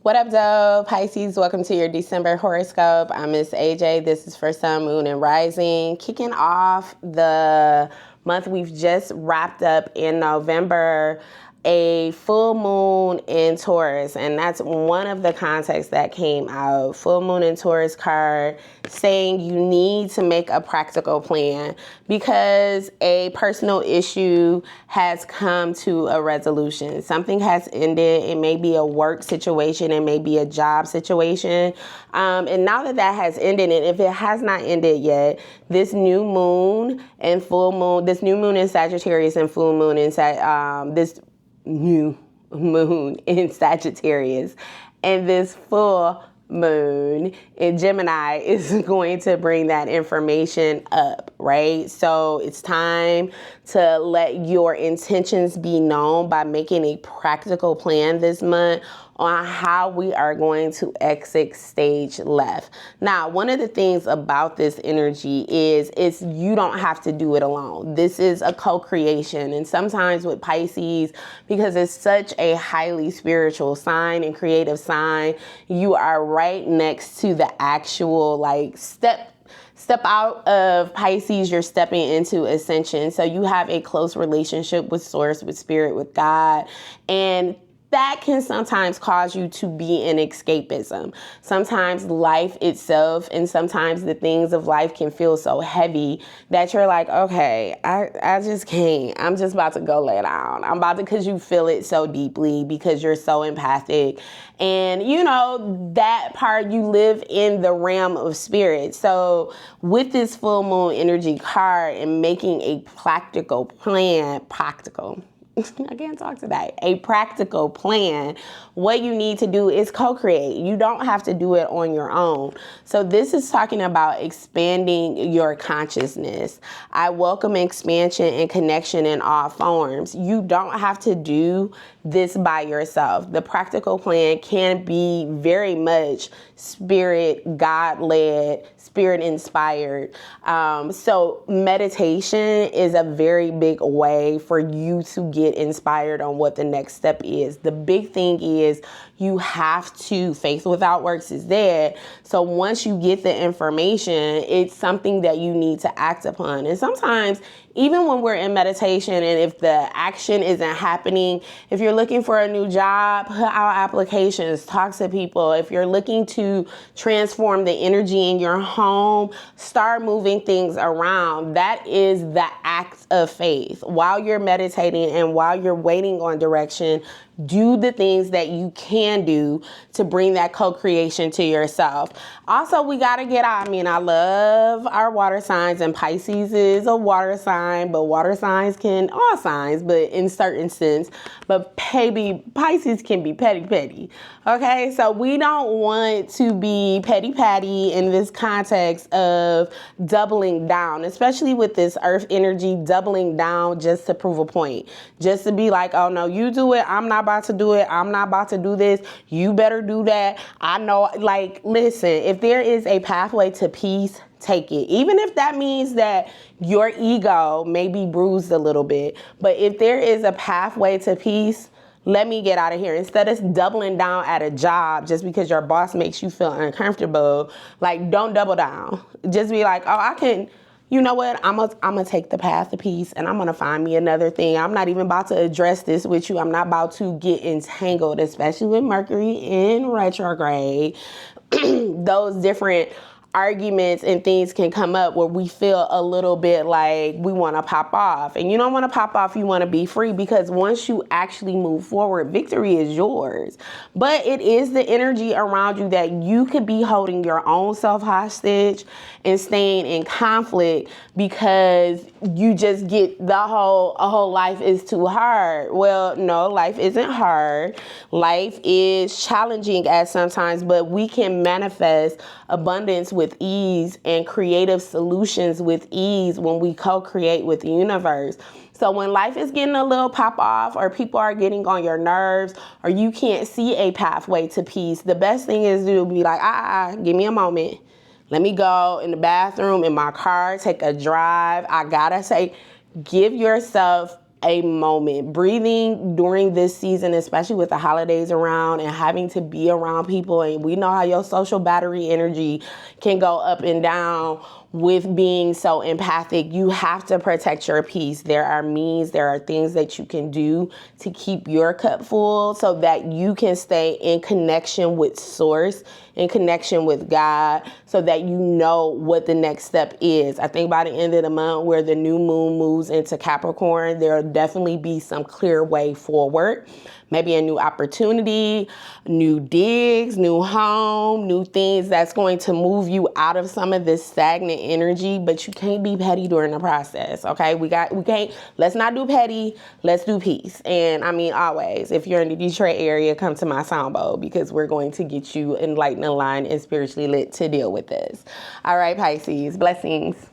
What up, though, Pisces? Welcome to your December horoscope. I'm Miss AJ. This is for Sun, Moon, and Rising. Kicking off the month we've just wrapped up in November, a full moon in Taurus, and that's one of the contexts that came out. Full moon in Taurus card saying you need to make a practical plan because a personal issue has come to a resolution. Something has ended. It may be a work situation, it may be a job situation, and now that that has ended, and if it has not ended yet, this new moon and full moon, this new moon in Sagittarius and full moon in this new moon in Sagittarius and this full moon in Gemini is going to bring that information up, right? So it's time to let your intentions be known by making a practical plan this month on how we are going to exit stage left. Now, one of the things about this energy is you don't have to do it alone. This is a co-creation. And sometimes with Pisces, because it's such a highly spiritual sign and creative sign, you are right next to the actual step out of Pisces, you're stepping into ascension. So you have a close relationship with Source, with Spirit, with God, and that can sometimes cause you to be in escapism. Sometimes life itself and sometimes the things of life can feel so heavy that you're like, okay, I just can't. I'm just about to go lay down. I'm about to, because you feel it so deeply, because you're so empathic. And you know, that part, you live in the realm of spirit. So with this full moon energy card and making a practical plan, I can't talk today. A practical plan. What you need to do is co-create. You don't have to do it on your own. So this is talking about expanding your consciousness. I welcome expansion and connection in all forms. You don't have to do this by yourself. The practical plan can be very much spirit, God-led, spirit-inspired. So meditation is a very big way for you to get inspired on what the next step is. The big thing is you have to, faith without works is dead. So once you get the information, it's something that you need to act upon. And sometimes, even when we're in meditation and if the action isn't happening, if you're looking for a new job, put out applications, talk to people. If you're looking to transform the energy in your home, start moving things around. That is the act of faith. While you're meditating and while you're waiting on direction, do the things that you can do to bring that co-creation to yourself. Also, we got to get out. I mean, I love our water signs, and Pisces is a water sign, but water signs can, all signs, but in certain sense, but baby, Pisces can be petty. Okay, so we don't want to be petty in this context of doubling down, especially with this earth energy, doubling down just to prove a point, just to be like, oh no, you do it, I'm not about to do it, I'm not about to do this, you better do that. I know, like, listen, if there is a pathway to peace, take it. Even if that means that your ego may be bruised a little bit, but if there is a pathway to peace, let me get out of here. Instead of doubling down at a job just because your boss makes you feel uncomfortable, like, don't double down. Just be like, oh, I can, you know what? I'm gonna take the path of peace and I'm gonna find me another thing. I'm not even about to address this with you. I'm not about to get entangled, especially with Mercury in retrograde. Those different arguments and things can come up where we feel a little bit like we want to pop off. And you don't want to pop off, you want to be free, because once you actually move forward, victory is yours. But it is the energy around you that you could be holding your own self hostage and staying in conflict because you just get a whole life is too hard. Well, no, life isn't hard. Life is challenging at sometimes, but we can manifest abundance with ease and creative solutions with ease when we co-create with the universe. So when life is getting a little pop off, or people are getting on your nerves, or you can't see a pathway to peace, the best thing is to be like, give me a moment. Let me go in the bathroom, in my car, take a drive. I gotta say, give yourself a moment. Breathing during this season, especially with the holidays around and having to be around people, and we know how your social battery energy can go up and down with being so empathic. You have to protect your peace. There are means, there are things that you can do to keep your cup full so that you can stay in connection with source, in connection with God, so that you know what the next step is. I think by the end of the month, where the new moon moves into Capricorn, there'll definitely be some clear way forward. Maybe a new opportunity, new digs, new home, new things that's going to move you out of some of this stagnant energy, but you can't be petty during the process, okay? Let's not do petty, let's do peace. And I mean, always, if you're in the Detroit area, come to my sound bowl, because we're going to get you enlightened, aligned, and spiritually lit to deal with this. All right, Pisces, blessings.